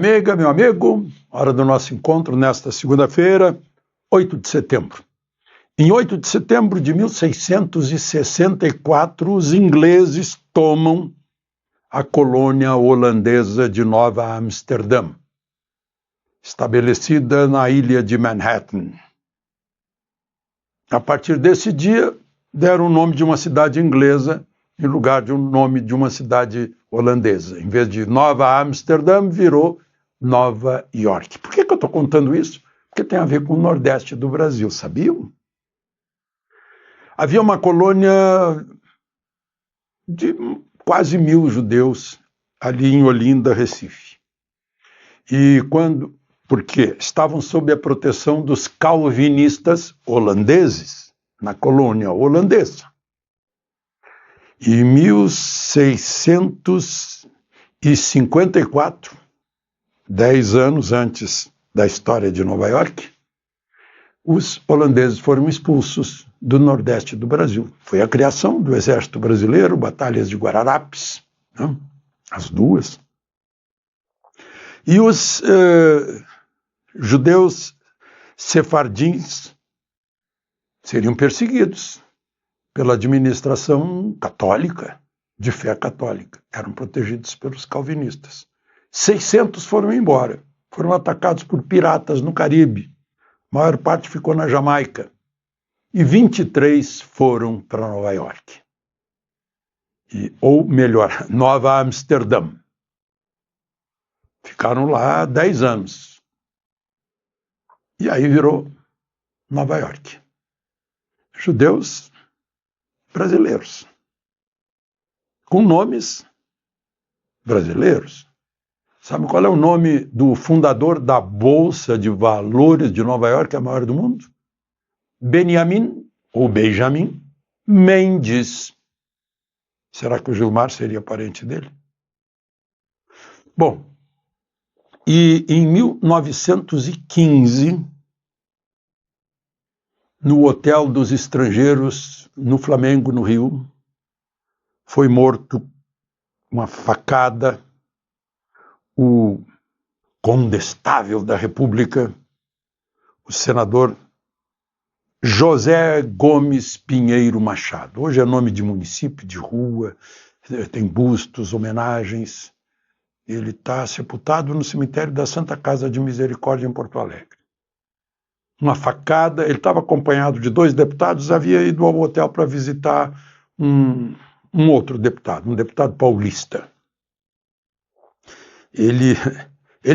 Amiga, meu amigo, hora do nosso encontro nesta segunda-feira, 8 de setembro. Em 8 de setembro de 1664, os ingleses tomam a colônia holandesa de Nova Amsterdã, estabelecida na ilha de Manhattan. A partir desse dia, deram o nome de uma cidade inglesa em lugar de um nome de uma cidade holandesa. Em vez de Nova Amsterdã, virou Nova York. Por que eu estou contando isso? Porque tem a ver com o Nordeste do Brasil, sabiam? Havia uma colônia de quase 1.000 judeus ali em Olinda, Recife. Porque estavam sob a proteção dos calvinistas holandeses, na colônia holandesa. E em 1654, 10 anos antes da história de Nova York, os holandeses foram expulsos do Nordeste do Brasil. Foi a criação do Exército Brasileiro, batalhas de Guararapes, né? As duas. E os judeus sefardins seriam perseguidos pela administração católica, de fé católica. Eram protegidos pelos calvinistas. 600 foram embora, foram atacados por piratas no Caribe. A maior parte ficou na Jamaica. E 23 foram para Nova York. Ou melhor, Nova Amsterdã. Ficaram lá 10 anos. E aí virou Nova York. Judeus brasileiros. Com nomes brasileiros. Sabe qual é o nome do fundador da Bolsa de Valores de Nova York, a maior do mundo? Benjamin Mendes. Será que o Gilmar seria parente dele? Bom, e em 1915, no Hotel dos Estrangeiros, no Flamengo, no Rio, foi morto uma facada o condestável da República, o senador José Gomes Pinheiro Machado. Hoje é nome de município, de rua, tem bustos, homenagens. Ele está sepultado no cemitério da Santa Casa de Misericórdia, em Porto Alegre. Uma facada, ele estava acompanhado de 2 deputados, havia ido ao hotel para visitar um outro deputado, um deputado paulista. Ele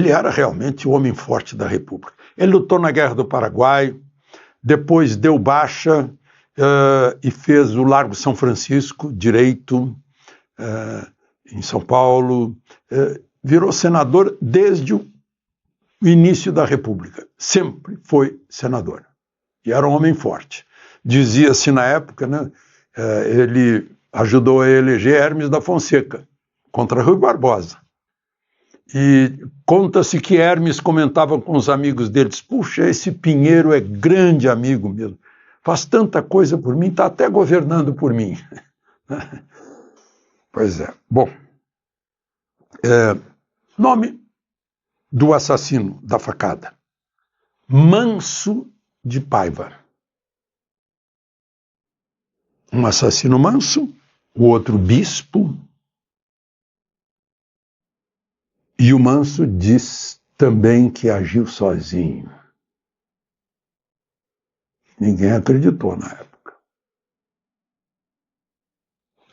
era realmente o homem forte da República. Ele lutou na Guerra do Paraguai, depois deu baixa e fez o Largo São Francisco, direito, em São Paulo. Virou senador desde o início da República. Sempre foi senador. E era um homem forte. Dizia-se na época, né, ele ajudou a eleger Hermes da Fonseca contra Rui Barbosa. E conta-se que Hermes comentava com os amigos deles: puxa, esse Pinheiro é grande amigo mesmo, faz tanta coisa por mim, está até governando por mim. Pois é. Bom, nome do assassino da facada: Manso de Paiva. Um assassino manso, o outro bispo. E o Manso diz também que agiu sozinho. Ninguém acreditou na época.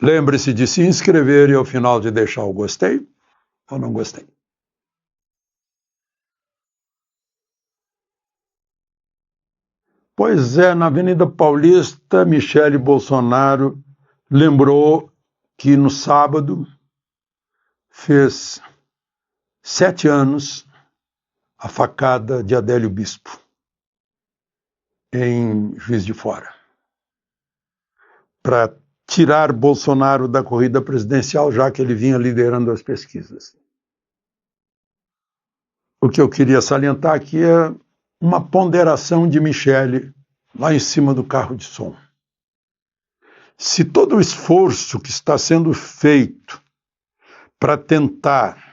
Lembre-se de se inscrever e ao final de deixar o gostei ou não gostei. Pois é, na Avenida Paulista, Michele Bolsonaro lembrou que no sábado fez 7 anos a facada de Adélio Bispo, em Juiz de Fora, para tirar Bolsonaro da corrida presidencial, já que ele vinha liderando as pesquisas. O que eu queria salientar aqui é uma ponderação de Michele lá em cima do carro de som. Se todo o esforço que está sendo feito para tentar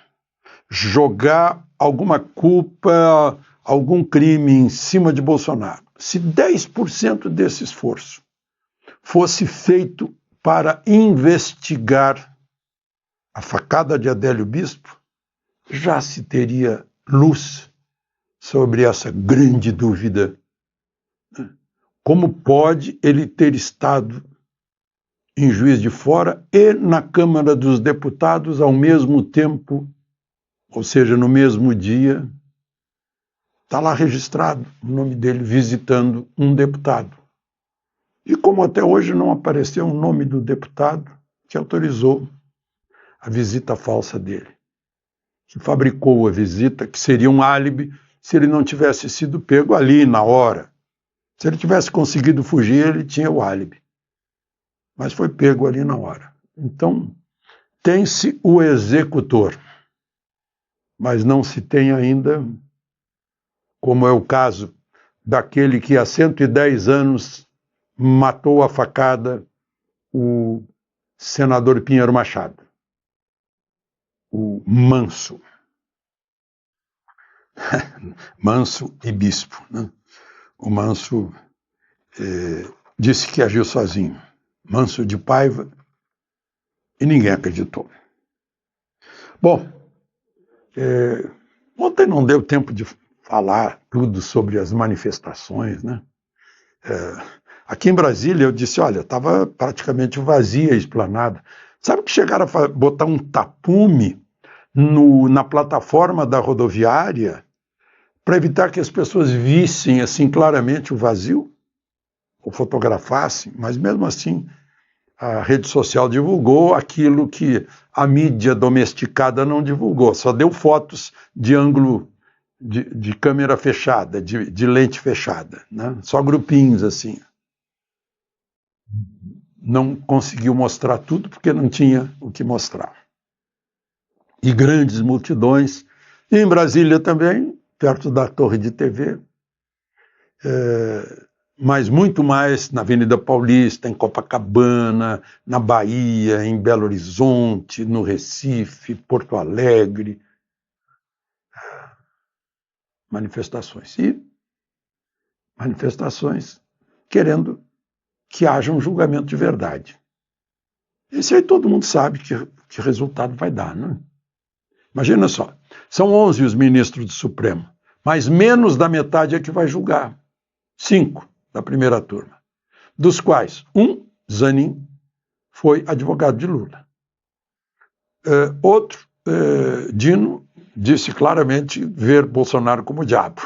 jogar alguma culpa, algum crime em cima de Bolsonaro, se 10% desse esforço fosse feito para investigar a facada de Adélio Bispo, já se teria luz sobre essa grande dúvida. Como pode ele ter estado em Juiz de Fora e na Câmara dos Deputados ao mesmo tempo, ou seja, no mesmo dia? Está lá registrado o nome dele visitando um deputado. E como até hoje não apareceu o nome do deputado que autorizou a visita falsa dele, que fabricou a visita, que seria um álibi se ele não tivesse sido pego ali na hora. Se ele tivesse conseguido fugir, ele tinha o álibi. Mas foi pego ali na hora. Então, tem-se o executor, mas não se tem ainda, como é o caso daquele que há 110 anos matou a facada o senador Pinheiro Machado, o Manso. Manso e Bispo, né? O Manso disse que agiu sozinho. Manso de Paiva, e ninguém acreditou. Bom, ontem não deu tempo de falar tudo sobre as manifestações, né? Aqui em Brasília eu disse, olha, estava praticamente vazia a esplanada. Sabe que chegaram a botar um tapume na plataforma da rodoviária para evitar que as pessoas vissem assim claramente o vazio, ou fotografassem, mas mesmo assim a rede social divulgou aquilo que a mídia domesticada não divulgou, só deu fotos de ângulo de câmera fechada, de lente fechada, né? Só grupinhos assim. Não conseguiu mostrar tudo porque não tinha o que mostrar. E grandes multidões, e em Brasília também, perto da Torre de TV, mas muito mais na Avenida Paulista, em Copacabana, na Bahia, em Belo Horizonte, no Recife, Porto Alegre. Manifestações. E manifestações querendo que haja um julgamento de verdade. Esse aí todo mundo sabe que resultado vai dar, né? Imagina só, são 11 os ministros do Supremo, mas menos da metade é que vai julgar. 5 da primeira turma, dos quais Zanin, foi advogado de Lula. Outro, Dino, disse claramente ver Bolsonaro como diabo.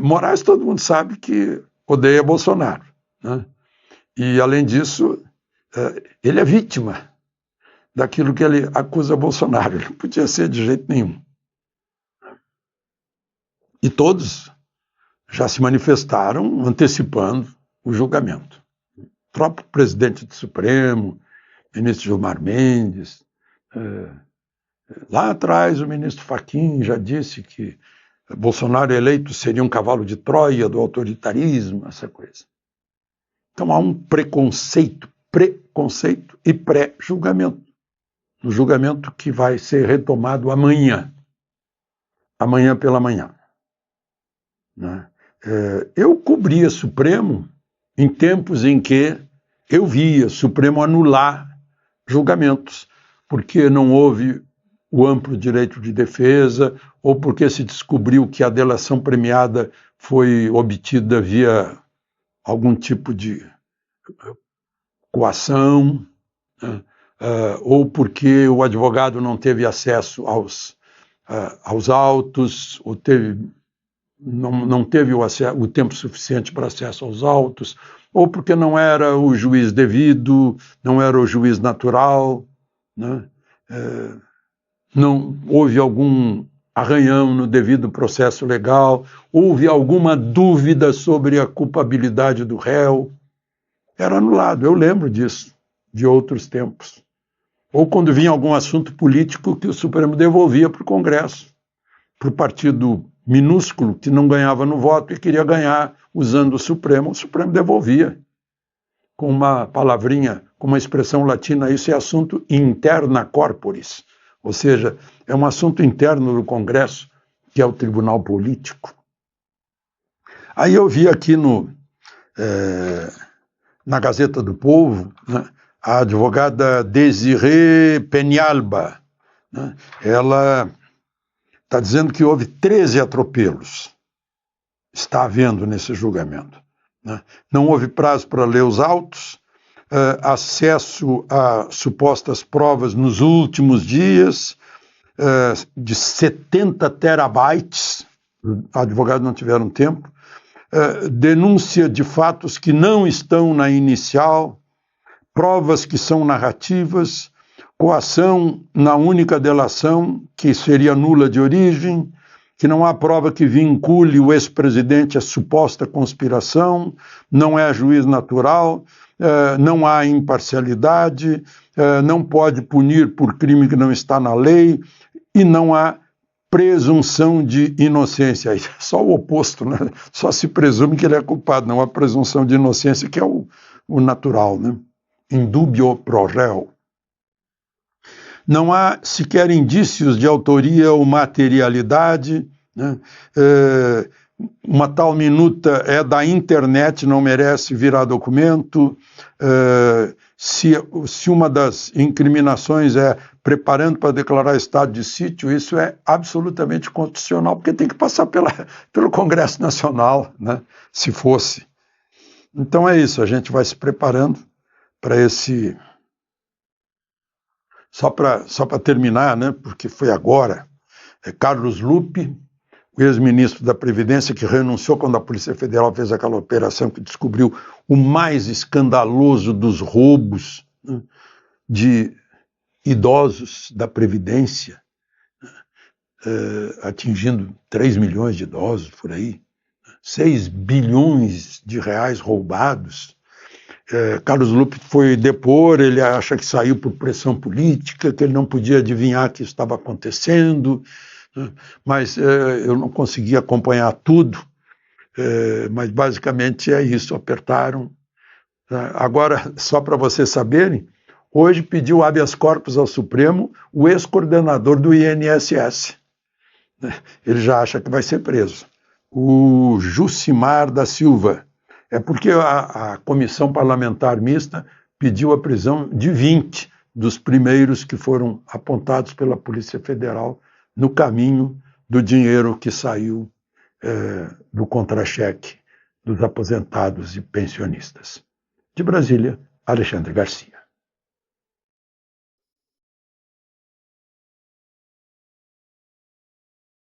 Moraes, todo mundo sabe que odeia Bolsonaro, né? E, além disso, ele é vítima daquilo que ele acusa Bolsonaro. Ele não podia ser de jeito nenhum. E todos já se manifestaram antecipando o julgamento. O próprio presidente do Supremo, ministro Gilmar Mendes, lá atrás o ministro Fachin já disse que Bolsonaro eleito seria um cavalo de Troia do autoritarismo, essa coisa. Então há um preconceito e pré-julgamento. No julgamento que vai ser retomado amanhã pela manhã, né? Eu cobria Supremo em tempos em que eu via Supremo anular julgamentos, porque não houve o amplo direito de defesa, ou porque se descobriu que a delação premiada foi obtida via algum tipo de coação, né? Ou porque o advogado não teve acesso aos autos, ou não teve o tempo suficiente para acesso aos autos, ou porque não era o juiz devido, não era o juiz natural, né? Não houve algum arranhão no devido processo legal, houve alguma dúvida sobre a culpabilidade do réu, era anulado. Eu lembro disso, de outros tempos. Ou quando vinha algum assunto político que o Supremo devolvia para o Congresso, para o partido minúsculo que não ganhava no voto e queria ganhar usando o Supremo devolvia com uma palavrinha, com uma expressão latina, isso é assunto interna corporis, Ou seja, é um assunto interno do Congresso, que é o Tribunal Político. Aí eu vi aqui na Gazeta do Povo, né, a advogada Desirê Penhalba, né, ela está dizendo que houve 13 atropelos, está havendo nesse julgamento, né? Não houve prazo para ler os autos, acesso a supostas provas nos últimos dias, de 70 terabytes, advogados não tiveram tempo, denúncia de fatos que não estão na inicial, provas que são narrativas, coação na única delação, que seria nula de origem, que não há prova que vincule o ex-presidente à suposta conspiração, não é juiz natural, não há imparcialidade, não pode punir por crime que não está na lei e não há presunção de inocência. Só o oposto, né? Só se presume que ele é culpado, não há presunção de inocência, que é o natural, né? In dubio pro réu. Não há sequer indícios de autoria ou materialidade, né? Uma tal minuta é da internet, não merece virar documento. Se uma das incriminações é preparando para declarar estado de sítio, isso é absolutamente constitucional, porque tem que passar pelo Congresso Nacional, né? Se fosse. Então é isso, a gente vai se preparando para esse... Só para terminar, né, porque foi agora, Carlos Lupe, o ex-ministro da Previdência, que renunciou quando a Polícia Federal fez aquela operação que descobriu o mais escandaloso dos roubos, né, de idosos da Previdência, atingindo 3 milhões de idosos por aí, 6 bilhões de reais roubados. Carlos Lupe foi depor, ele acha que saiu por pressão política, que ele não podia adivinhar o que estava acontecendo, né? Mas eu não consegui acompanhar tudo, mas basicamente é isso, apertaram. Agora, só para vocês saberem, hoje pediu habeas corpus ao Supremo o ex-coordenador do INSS. Ele já acha que vai ser preso. O Jucimar da Silva. É porque a Comissão Parlamentar Mista pediu a prisão de 20 dos primeiros que foram apontados pela Polícia Federal no caminho do dinheiro que saiu do contra-cheque dos aposentados e pensionistas. De Brasília, Alexandre Garcia.